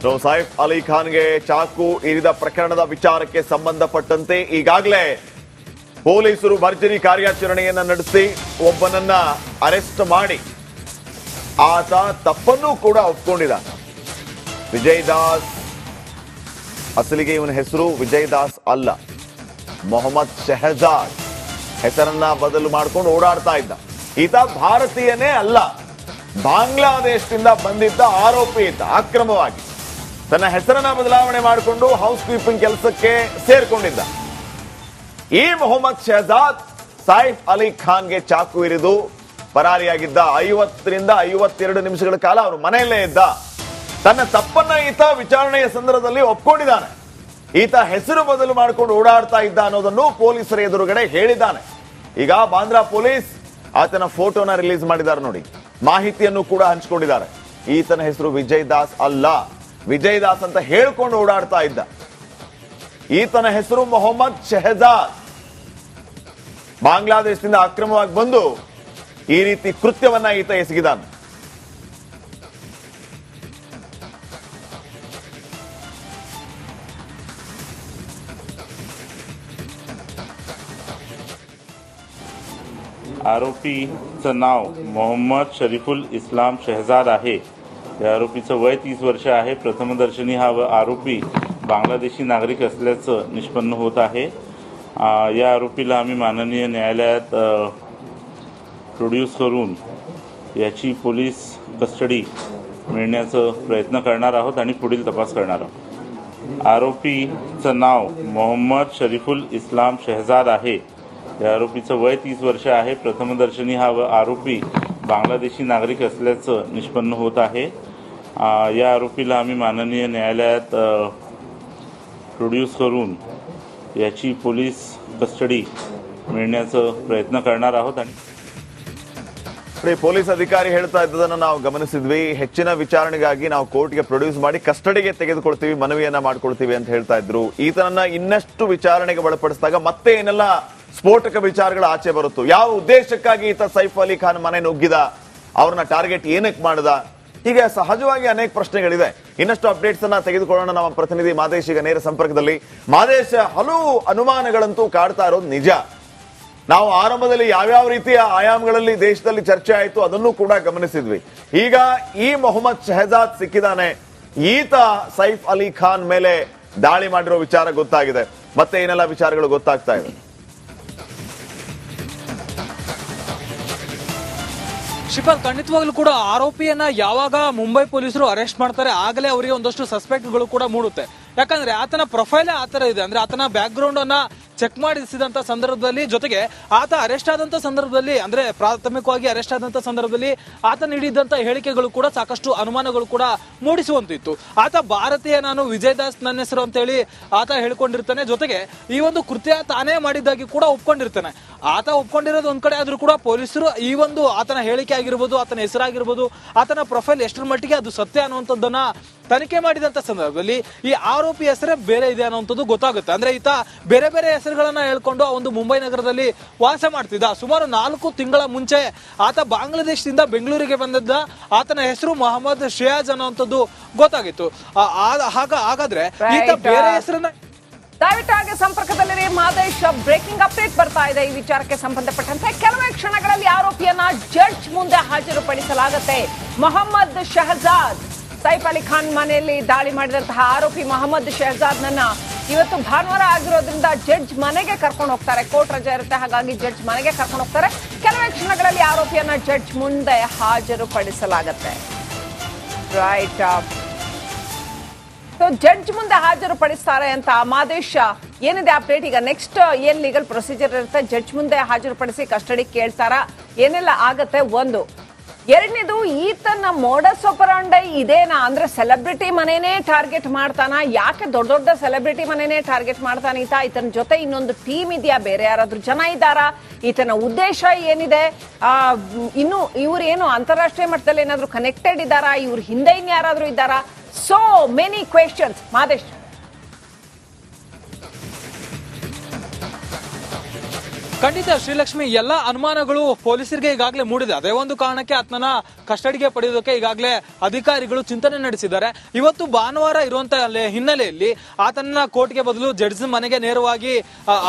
So Saif Ali ಖಾನ್ಗೆ ಚಾಕು ಇರಿದ ಪ್ರಕರಣದ ವಿಚಾರಕ್ಕೆ ಸಂಬಂಧಪಟ್ಟಂತೆ ಈಗಾಗಲೇ ಪೊಲೀಸರು ಭರ್ಜರಿ ಕಾರ್ಯಾಚರಣೆಯನ್ನ ನಡೆಸಿ ಒಬ್ಬನನ್ನ ಅರೆಸ್ಟ್ ಮಾಡಿ ಆತ ತಪ್ಪನ್ನೂ ಕೂಡ ಒಪ್ಕೊಂಡಿದ್ದಾನೆ. ವಿಜಯ್ ದಾಸ್, ಅಸಲಿಗೆ ಇವನ ಹೆಸರು ವಿಜಯ್ ದಾಸ್ ಅಲ್ಲ, ಮೊಹಮ್ಮದ್ ಶೆಹಜಾದ್ ಹೆಸರನ್ನ ಬದಲು ಮಾಡ್ಕೊಂಡು ಓಡಾಡ್ತಾ ಇದ್ದ. ಈತ ಭಾರತೀಯನೇ ಅಲ್ಲ, ಬಾಂಗ್ಲಾದೇಶದಿಂದ ಬಂದಿದ್ದ ಆರೋಪಿ ಈತ. ಅಕ್ರಮವಾಗಿ ತನ್ನ ಹೆಸರನ್ನ ಬದಲಾವಣೆ ಮಾಡಿಕೊಂಡು ಹೌಸ್ ಕೀಪಿಂಗ್ ಕೆಲಸಕ್ಕೆ ಸೇರ್ಕೊಂಡಿದ್ದ. ಈ ಮೊಹಮ್ಮದ್ ಶೆಹಜಾದ್ ಸೈಫ್ ಅಲಿ ಖಾನ್ಗೆ ಚಾಕು ಇರಿದು ಪರಾರಿಯಾಗಿದ್ದ. 50ರಿಂದ 52 ನಿಮಿಷಗಳ ಕಾಲ ಅವನು ಮನೆಯಲ್ಲೇ ಇದ್ದ. ತನ್ನ ತಪ್ಪನ್ನ ಈತ ವಿಚಾರಣೆಯ ಸಂದರ್ಭದಲ್ಲಿ ಒಪ್ಕೊಂಡಿದ್ದಾನೆ. ಈತ ಹೆಸರು ಬದಲು ಮಾಡಿಕೊಂಡು ಓಡಾಡ್ತಾ ಇದ್ದ ಅನ್ನೋದನ್ನು ಪೊಲೀಸರ ಎದುರುಗಡೆ ಹೇಳಿದ್ದಾನೆ. ಈಗ ಬಾಂದ್ರಾ ಪೊಲೀಸ್ ಆತನ ಫೋಟೋನ ರಿಲೀಸ್ ಮಾಡಿದ್ದಾರೆ ನೋಡಿ, ಮಾಹಿತಿಯನ್ನು ಕೂಡ ಹಂಚಿಕೊಂಡಿದ್ದಾರೆ. ಈತನ ಹೆಸರು ವಿಜಯ್ ದಾಸ್ ಅಲ್ಲ, ವಿಜಯ್ ದಾಸ್ ಅಂತ ಹೇಳ್ಕೊಂಡು ಓಡಾಡ್ತಾ ಇದ್ದ. ಈತನ ಹೆಸರು ಮೊಹಮ್ಮದ್ ಶೆಹಜಾದ್. ಬಾಂಗ್ಲಾದೇಶದಿಂದ ಅಕ್ರಮವಾಗಿ ಬಂದು ಈ ರೀತಿ ಕೃತ್ಯವನ್ನ ಈತ ಎಸಗಿದ್ದಾನೆ. आरोपीचं नाव मोहम्मद शरीफुल इस्लाम शहजाद आहे. या आरोपीचं वय 30 वर्ष आहे. प्रथमदर्शनी हा आरोपी बांगलादेशी नागरिक असल्याचं निष्पन्न होत आहे. या आरोपीला आम्ही माननीय न्यायालयात प्रोड्यूस करून याची पोलीस कस्टडी मिळण्याचा प्रयत्न करणार आहोत आणि पुढील तपास करणार आहोत. आरोपीचं नाव मोहम्मद शरीफुल इस्लाम शहजाद आहे. या आरोपीचं वय 30 वर्ष आहे. प्रथमदर्शनी हा आरोपी बांगलादेशी नागरिक असल्याचं निष्पन्न होत आहे. या आरोपीला आम्ही माननीय न्यायालयात प्रोड्यूस करून याची पोलीस कस्टडी मिळण्याचा प्रयत्न करणार आहोत. आणि ಪೊಲೀಸ್ ಅಧಿಕಾರಿ ಹೇಳ್ತಾ ಇದ್ದದನ್ನ ನಾವು ಗಮನಿಸಿದ್ವಿ. ಹೆಚ್ಚಿನ ವಿಚಾರಣೆಗಾಗಿ ನಾವು ಕೋರ್ಟ್ಗೆ ಪ್ರೊಡ್ಯೂಸ್ ಮಾಡಿ ಕಸ್ಟಡಿಗೆ ತೆಗೆದುಕೊಳ್ತೀವಿ, ಮನವಿಯನ್ನ ಮಾಡ್ಕೊಳ್ತೀವಿ ಅಂತ ಹೇಳ್ತಾ ಇದ್ರು. ಈತನನ್ನ ಇನ್ನಷ್ಟು ವಿಚಾರಣೆಗೆ ಒಳಪಡಿಸಿದಾಗ ಮತ್ತೆ ಏನೆಲ್ಲ ಸ್ಫೋಟಕ ವಿಚಾರಗಳು ಆಚೆ ಬರುತ್ತೋ, ಯಾವ ಉದ್ದೇಶಕ್ಕಾಗಿ ಈತ ಸೈಫ್ ಅಲಿ ಖಾನ್ ಮನೆ ನುಗ್ಗಿದ, ಅವ್ರನ್ನ ಟಾರ್ಗೆಟ್ ಏನಕ್ಕೆ ಮಾಡದ, ಹೀಗೆ ಸಹಜವಾಗಿ ಅನೇಕ ಪ್ರಶ್ನೆಗಳಿದೆ. ಇನ್ನಷ್ಟು ಅಪ್ಡೇಟ್ಸ್ ಅನ್ನ ತೆಗೆದುಕೊಳ್ಳೋಣ. ನಮ್ಮ ಪ್ರತಿನಿಧಿ ಮಾದೇಶ್ ಈಗ ನೇರ ಸಂಪರ್ಕದಲ್ಲಿ. ಮಾದೇಶ್, ಹಲವು ಅನುಮಾನಗಳಂತೂ ಕಾಡ್ತಾ ಇರೋದು ನಿಜ. ನಾವು ಆರಂಭದಲ್ಲಿ ಯಾವ್ಯಾವ ರೀತಿಯ ಆಯಾಮಗಳಲ್ಲಿ ದೇಶದಲ್ಲಿ ಚರ್ಚೆ ಆಯಿತು ಅದನ್ನು ಕೂಡ ಗಮನಿಸಿದ್ವಿ. ಈಗ ಈ ಮೊಹಮ್ಮದ್ ಶೆಹಜಾದ್ ಸಿಕ್ಕಿದಾನೆ. ಈತ ಸೈಫ್ ಅಲಿ ಖಾನ್ ಮೇಲೆ ದಾಳಿ ಮಾಡಿರೋ ವಿಚಾರ ಗೊತ್ತಾಗಿದೆ. ಮತ್ತೆ ಏನೆಲ್ಲ ವಿಚಾರಗಳು ಗೊತ್ತಾಗ್ತಾ ಇದೆ? ಶಿಫಾಲ್, ಖಂಡಿತವಾಗ್ಲೂ ಕೂಡ ಆರೋಪಿಯನ್ನ ಯಾವಾಗ ಮುಂಬೈ ಪೊಲೀಸರು ಅರೆಸ್ಟ್ ಮಾಡ್ತಾರೆ ಆಗಲೇ ಅವರಿಗೆ ಒಂದಷ್ಟು ಸಸ್ಪೆಕ್ಟ್ಗಳು ಕೂಡ ಮೂಡುತ್ತೆ. ಯಾಕಂದ್ರೆ ಆತನ ಪ್ರೊಫೈಲ್ ಆತರ ಇದೆ. ಅಂದ್ರೆ ಆತನ ಬ್ಯಾಕ್ ಗ್ರೌಂಡ್ ಅನ್ನ ಚೆಕ್ ಮಾಡಿಸಿದಂತ ಸಂದರ್ಭದಲ್ಲಿ, ಜೊತೆಗೆ ಆತ ಅರೆಸ್ಟ್ ಆದಂತ ಸಂದರ್ಭದಲ್ಲಿ, ಅಂದ್ರೆ ಪ್ರಾಥಮಿಕವಾಗಿ ಅರೆಸ್ಟ್ ಆದಂತ ಸಂದರ್ಭದಲ್ಲಿ ಆತ ನೀಡಿದಂತ ಹೇಳಿಕೆಗಳು ಕೂಡ ಸಾಕಷ್ಟು ಅನುಮಾನಗಳು ಕೂಡ ಮೂಡಿಸುವಂತಿತ್ತು. ಆತ ಭಾರತೀಯ, ನಾನು ವಿಜಯ್ ದಾಸ್ ನನ್ನ ಹೆಸರು ಅಂತ ಹೇಳಿ ಆತ ಹೇಳ್ಕೊಂಡಿರ್ತಾನೆ. ಜೊತೆಗೆ ಈ ಒಂದು ಕೃತ್ಯ ತಾನೇ ಮಾಡಿದ್ದಾಗಿ ಕೂಡ ಒಪ್ಕೊಂಡಿರ್ತಾನೆ. ಆತ ಒಪ್ಕೊಂಡಿರೋದು ಒಂದ್ ಕಡೆ ಆದ್ರೂ ಕೂಡ ಪೊಲೀಸರು ಈ ಒಂದು ಆತನ ಹೇಳಿಕೆ ಆಗಿರ್ಬೋದು, ಆತನ ಹೆಸರಾಗಿರ್ಬೋದು, ಆತನ ಪ್ರೊಫೈಲ್ ಎಷ್ಟರ ಮಟ್ಟಿಗೆ ಅದು ಸತ್ಯ ಅನ್ನುವಂಥದ್ದನ್ನ ತನಿಖೆ ಮಾಡಿದಂತ ಸಂದರ್ಭದಲ್ಲಿ ಈ ಆರೋಪಿ ಹೆಸರೇ ಬೇರೆ ಇದೆ ಅನ್ನುವಂಥದ್ದು ಗೊತ್ತಾಗುತ್ತೆ. ಅಂದ್ರೆ ಈತ ಬೇರೆ ಬೇರೆ ಹೆಸರುಗಳನ್ನ ಹೇಳ್ಕೊಂಡು ಆ ಒಂದು ಮುಂಬೈ ನಗರದಲ್ಲಿ ವಾಸ ಮಾಡ್ತಿದ್ದ. ಸುಮಾರು 4 ತಿಂಗಳ ಮುಂಚೆ ಆತ ಬಾಂಗ್ಲಾದೇಶದಿಂದ ಬೆಂಗಳೂರಿಗೆ ಬಂದಿದ್ದ. ಆತನ ಹೆಸರು ಮೊಹಮ್ಮದ್ ಶೆಹಜಾದ್ ಅನ್ನುವಂಥದ್ದು ಗೊತ್ತಾಗಿತ್ತು. ಹಾಗಾದ್ರೆ ಈತ ಬೇರೆ ಹೆಸರನ್ನ ದಯವಿಟ್ಟು ಸಂಪರ್ಕದಲ್ಲಿರಿ ಮಾದೇಶ್. ಬ್ರೇಕಿಂಗ್ ಅಪ್ಡೇಟ್ ಬರ್ತಾ ಇದೆ ಈ ವಿಚಾರಕ್ಕೆ ಸಂಬಂಧಪಟ್ಟಂತೆ. ಕೆಲವೇ ಕ್ಷಣಗಳಲ್ಲಿ ಆರೋಪಿಯನ್ನ ಜಡ್ಜ್ ಮುಂದೆ ಹಾಜರುಪಡಿಸಲಾಗುತ್ತೆ. ಮೊಹಮ್ಮದ್ ಶೆಹಜಾದ್, ಸೈಫ್ ಅಲಿ ಖಾನ್ ಮನೆಯಲ್ಲಿ ದಾಳಿ ಮಾಡಿದಂತಹ ಆರೋಪಿ ಮೊಹಮ್ಮದ್ ಶೆಹಜಾದ್ ನನ್ನ ಇವತ್ತು ಭಾನುವಾರ ಆಗಿರೋದ್ರಿಂದ ಜಡ್ಜ್ ಮನೆಗೆ ಕರ್ಕೊಂಡು ಹೋಗ್ತಾರೆ. ಕೋರ್ಟ್ ರಜೆ ಇರುತ್ತೆ, ಹಾಗಾಗಿ ಜಡ್ಜ್ ಮನೆಗೆ ಕರ್ಕೊಂಡು ಹೋಗ್ತಾರೆ. ಕೆಲವೇ ಕ್ಷಣಗಳಲ್ಲಿ ಆರೋಪಿಯನ್ನ ಜಡ್ಜ್ ಮುಂದೆ ಹಾಜರುಪಡಿಸಲಾಗುತ್ತೆ. ರೈಟ್, ಜಡ್ಜ್ ಮುಂದೆ ಹಾಜರುಪಡಿಸ್ತಾರೆ ಅಂತ ಮಾದೇಶ್, ಏನಿದೆ ಅಪ್ಡೇಟ್? ಈಗ ನೆಕ್ಸ್ಟ್ ಏನ್ ಲೀಗಲ್ ಪ್ರೊಸೀಜರ್ ಇರುತ್ತೆ? ಜಡ್ಜ್ ಮುಂದೆ ಹಾಜರುಪಡಿಸಿ ಕಸ್ಟಡಿ ಕೇಳ್ತಾರ, ಏನೆಲ್ಲ ಆಗತ್ತೆ? ಒಂದು. ಎರಡನೇದು, ಈತನ ಮೋಡಸ್ ಆಪರಾಂಡಿ ಇದೇನಾ? ಅಂದ್ರೆ ಸೆಲೆಬ್ರಿಟಿ ಮನೆನೇ ಟಾರ್ಗೆಟ್ ಮಾಡ್ತಾನ? ಯಾಕೆ ದೊಡ್ಡ ದೊಡ್ಡ ಸೆಲೆಬ್ರಿಟಿ ಮನೆನೇ ಟಾರ್ಗೆಟ್ ಮಾಡ್ತಾನ ಈತ? ಈತನ ಜೊತೆ ಇನ್ನೊಂದು ಟೀಮ್ ಇದೆಯಾ? ಬೇರೆ ಯಾರಾದ್ರೂ ಜನ ಇದ್ದಾರಾ? ಈತನ ಉದ್ದೇಶ ಏನಿದೆ? ಇನ್ನು ಇವ್ರೇನು ಅಂತಾರಾಷ್ಟ್ರೀಯ ಮಟ್ಟದಲ್ಲಿ ಏನಾದ್ರೂ ಕನೆಕ್ಟೆಡ್ ಇದ್ದಾರಾ? ಇವ್ರ ಹಿಂದೆ ಇನ್ಯಾರಾದ್ರೂ ಇದ್ದಾರಾ? So many questions. Madesh. ಖಂಡಿತ ಶ್ರೀಲಕ್ಷ್ಮಿ, ಎಲ್ಲ ಅನುಮಾನಗಳು ಪೊಲೀಸರಿಗೆ ಈಗಾಗಲೇ ಮೂಡಿದೆ. ಅದೇ ಒಂದು ಕಾರಣಕ್ಕೆ ಆತನ ಕಸ್ಟಡಿಗೆ ಪಡೆಯೋದಕ್ಕೆ ಈಗಾಗಲೇ ಅಧಿಕಾರಿಗಳು ಚಿಂತನೆ ನಡೆಸಿದ್ದಾರೆ. ಇವತ್ತು ಭಾನುವಾರ ಇರುವಂತಹ ಹಿನ್ನೆಲೆಯಲ್ಲಿ ಆತನ ಕೋರ್ಟ್ಗೆ ಬದಲು ಜಡ್ಜ್ ಮನೆಗೆ ನೇರವಾಗಿ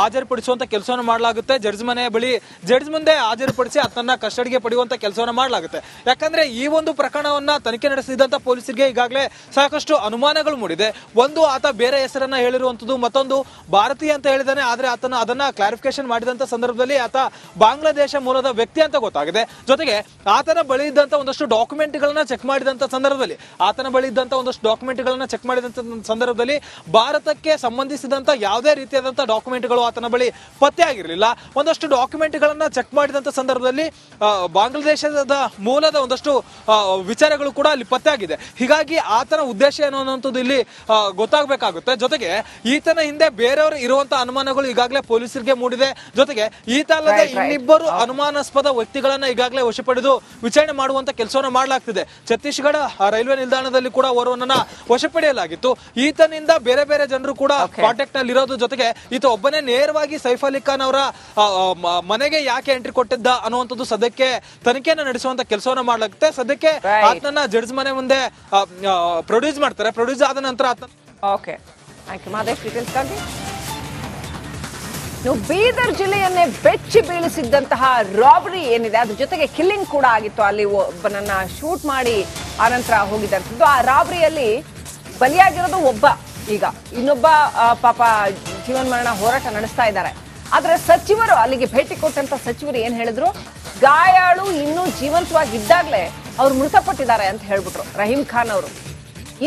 ಹಾಜರುಪಡಿಸುವಂತ ಕೆಲಸವನ್ನು ಮಾಡಲಾಗುತ್ತೆ. ಜಡ್ಜ್ ಮುಂದೆ ಹಾಜರುಪಡಿಸಿ ಆತನ ಕಸ್ಟಡಿಗೆ ಪಡೆಯುವಂತ ಕೆಲಸವನ್ನು ಮಾಡಲಾಗುತ್ತೆ. ಯಾಕಂದ್ರೆ ಈ ಒಂದು ಪ್ರಕರಣವನ್ನ ತನಿಖೆ ನಡೆಸಿದಂತ ಪೊಲೀಸರಿಗೆ ಈಗಾಗಲೇ ಸಾಕಷ್ಟು ಅನುಮಾನಗಳು ಮೂಡಿದೆ. ಒಂದು, ಆತ ಬೇರೆ ಹೆಸರನ್ನ ಹೇಳಿರುವಂತದ್ದು, ಮತ್ತೊಂದು ಭಾರತೀಯ ಅಂತ ಹೇಳಿದಾನೆ. ಆದ್ರೆ ಅದನ್ನ ಕ್ಲಾರಿಫಿಕೇಶನ್ ಮಾಡಿದಂತ ಸಂದರ್ಭದಲ್ಲಿ ಆತ ಬಾಂಗ್ಲಾದೇಶ ಮೂಲದ ವ್ಯಕ್ತಿ ಅಂತ ಗೊತ್ತಾಗಿದೆ. ಜೊತೆಗೆ ಆತನ ಬಳಿ ಇದ್ದಂತ ಒಂದಷ್ಟು ಡಾಕ್ಯುಮೆಂಟ್ ಗಳನ್ನ ಚೆಕ್ ಮಾಡಿದಂತ ಸಂದರ್ಭದಲ್ಲಿ ಭಾರತಕ್ಕೆ ಸಂಬಂಧಿಸಿದಂತ ಯಾವುದೇ ರೀತಿಯಾದಂತಹ ಡಾಕ್ಯುಮೆಂಟ್ಗಳು ಆತನ ಬಳಿ ಪತ್ತೆ ಆಗಿರಲಿಲ್ಲ. ಒಂದಷ್ಟು ಡಾಕ್ಯುಮೆಂಟ್ ಗಳನ್ನ ಚೆಕ್ ಮಾಡಿದಂತ ಸಂದರ್ಭದಲ್ಲಿ ಬಾಂಗ್ಲಾದೇಶದ ಮೂಲದ ಒಂದಷ್ಟು ವಿಚಾರಗಳು ಕೂಡ ಅಲ್ಲಿ ಪತ್ತೆ ಆಗಿದೆ. ಹೀಗಾಗಿ ಆತನ ಉದ್ದೇಶ ಏನು ಅನ್ನುವಂಥದ್ದು ಇಲ್ಲಿ ಗೊತ್ತಾಗಬೇಕಾಗುತ್ತೆ. ಜೊತೆಗೆ ಈತನ ಹಿಂದೆ ಬೇರೆಯವರು ಇರುವಂತಹ ಅನುಮಾನಗಳು ಈಗಾಗಲೇ ಪೊಲೀಸರಿಗೆ ಮೂಡಿದೆ. ಜೊತೆಗೆ ಈತ ಅಲ್ಲದೆ ಇನ್ನಿಬ್ಬರು ಅನುಮಾನಾಸ್ಪದ ವ್ಯಕ್ತಿಗಳನ್ನ ಈಗಾಗಲೇ ವಶಪಡೆದು ವಿಚಾರಣೆ ಮಾಡುವಂತ ಕೆಲಸವನ್ನು ಮಾಡಲಾಗ್ತಿದೆ. ಛತ್ತೀಸ್ಗಢ ರೈಲ್ವೆ ನಿಲ್ದಾಣದಲ್ಲಿ ಕೂಡ ಓರ್ವನನ್ನ ವಶಪಡೆಯಲಾಗಿತ್ತು. ಈತನಿಂದ ಬೇರೆ ಬೇರೆ ಜನರು ಕೂಡ ಕಾಂಟ್ಯಾಕ್ಟ್ ನಲ್ಲಿ ಇರೋದು. ಜೊತೆಗೆ ಈತ ಒಬ್ಬನೇ ನೇರವಾಗಿ ಸೈಫ್ ಅಲಿ ಖಾನ್ ಅವರ ಮನೆಗೆ ಯಾಕೆ ಎಂಟ್ರಿ ಕೊಟ್ಟಿದ್ದ ಅನ್ನುವಂಥದ್ದು ಸದ್ಯಕ್ಕೆ ತನಿಖೆಯನ್ನು ನಡೆಸುವಂತ ಕೆಲಸವನ್ನು ಮಾಡಲಾಗುತ್ತೆ. ಸದ್ಯಕ್ಕೆ ಆತನ ಜಡ್ಜ್ ಮನೆ ಮುಂದೆ ಪ್ರೊಡ್ಯೂಸ್ ಮಾಡ್ತಾರೆ. ಪ್ರೊಡ್ಯೂಸ್ ಆದ ನಂತರ ಓಕೆ, ಥ್ಯಾಂಕ್ ಯು ಮಾದೇಶ್ ಡೀಟೇಲ್ಸ್ಗಾಗಿ. ಬೀದರ್ ಜಿಲ್ಲೆಯನ್ನೇ ಬೆಚ್ಚಿ ಬೀಳಿಸಿದ್ದಂತಹ ರಾಬರಿ ಏನಿದೆ, ಅದ್ರ ಜೊತೆಗೆ ಕಿಲ್ಲಿಂಗ್ ಕೂಡ ಆಗಿತ್ತು. ಅಲ್ಲಿ ಒಬ್ಬನನ್ನ ಶೂಟ್ ಮಾಡಿ ಆನಂತರ ಹೋಗಿದ್ದಂಥದ್ದು. ಆ ರಾಬರಿಯಲ್ಲಿ ಬಲಿಯಾಗಿರೋದು ಒಬ್ಬ. ಈಗ ಇನ್ನೊಬ್ಬ ಪಾಪ ಜೀವನ್ಮರಣ ಹೋರಾಟ ನಡೆಸ್ತಾ ಇದ್ದಾರೆ. ಆದ್ರೆ ಸಚಿವರು ಅಲ್ಲಿಗೆ ಭೇಟಿ ಕೊಟ್ಟಂತ ಸಚಿವರು ಏನ್ ಹೇಳಿದ್ರು, ಗಾಯಾಳು ಇನ್ನೂ ಜೀವಂತವಾಗಿದ್ದಾಗಲೇ ಅವ್ರು ಮೃತಪಟ್ಟಿದ್ದಾರೆ ಅಂತ ಹೇಳ್ಬಿಟ್ರು ರಹೀಂ ಖಾನ್ ಅವರು.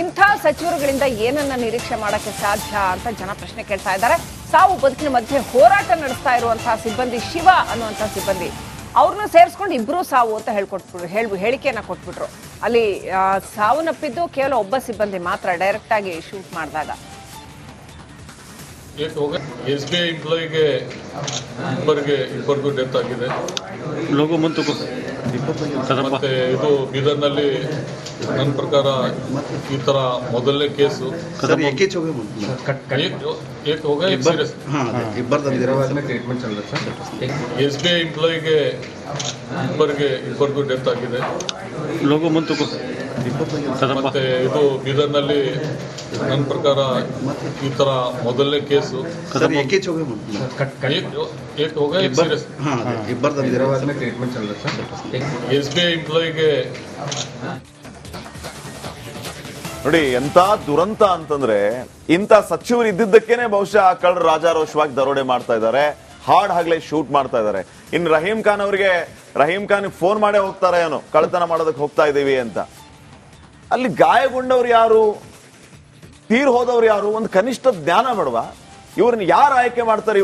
ಇಂಥ ಸಚಿವರುಗಳಿಂದ ಏನನ್ನ ನಿರೀಕ್ಷೆ ಮಾಡಕ್ಕೆ ಸಾಧ್ಯ ಅಂತ ಜನ ಪ್ರಶ್ನೆ ಕೇಳ್ತಾ ಇದ್ದಾರೆ. ಸಾವು ಬದುಕಿನ ಮಧ್ಯೆ ಹೋರಾಟ ನಡೆಸ್ತಾ ಇರುವಂತಹ ಸಿಬ್ಬಂದಿ ಶಿವ ಅನ್ನುವಂತಹ ಸಿಬ್ಬಂದಿ, ಅವ್ರನ್ನ ಸೇರಿಸ್ಕೊಂಡು ಇಬ್ರು ಸಾವು ಅಂತ ಹೇಳಿಕೆಯನ್ನ ಕೊಟ್ಬಿಟ್ರು. ಅಲ್ಲಿ ಸಾವನ್ನಪ್ಪಿದ್ದು ಕೇವಲ ಒಬ್ಬ ಸಿಬ್ಬಂದಿ ಮಾತ್ರ, ಡೈರೆಕ್ಟ್ ಆಗಿ ಶೂಟ್ ಮಾಡಿದಾಗ. SBI ಎಂಪ್ಲಾಯಿಗೆ ಇಬ್ಬರಿಗೂ ಡೆತ್ ಆಗಿದೆ. ಮತ್ತೆ ಇದು ಬೀದರ್ನಲ್ಲಿ ನನ್ನ ಪ್ರಕಾರ ಈ ತರ ಮೊದಲನೇ ಕೇಸು. SBI ಎಂಪ್ಲಾಯಿಗೆ ಇಬ್ಬರಿಗೂ ಡೆತ್ ಆಗಿದೆ. ಮತ್ತೆ ಇದು ಬೀದರ್ನಲ್ಲಿ ನನ್ನ ಪ್ರಕಾರ ಈ ತರ ಮೊದಲನೇ ಕೇಸು. SBI ಎಂಪ್ಲಾಯಿಗೆ ನೋಡಿ ಎಂತ ದುರಂತ ಅಂತಂದ್ರೆ, ಇಂಥ ಸಚಿವರು ಇದ್ದಿದ್ದಕ್ಕೇನೆ ಬಹುಶಃ ಕಳ್ಳರು ರಾಜಾರೋಷವಾಗಿ ದರೋಡೆ ಮಾಡ್ತಾ ಇದ್ದಾರೆ, ಹಾಡ್ ಹಗಲೇ ಶೂಟ್ ಮಾಡ್ತಾ ಇದ್ದಾರೆ. ಇನ್ನು ರಹೀಂ ಖಾನ್ ಫೋನ್ ಮಾಡೇ ಹೋಗ್ತಾರೆ ಏನೋ, ಕಳ್ಳತನ ಮಾಡೋದಕ್ಕೆ ಹೋಗ್ತಾ ಇದೀವಿ ಅಂತ. ಅಲ್ಲಿ ಗಾಯಗೊಂಡವ್ರು ಯಾರು, ತೀರ್ ಹೋದವ್ರು ಯಾರು, ಒಂದು ಕನಿಷ್ಠ ಜ್ಞಾನ ಬೇಡವಾ? ಇವ್ರನ್ನ ಯಾರು ಆಯ್ಕೆ ಮಾಡ್ತಾರೆ?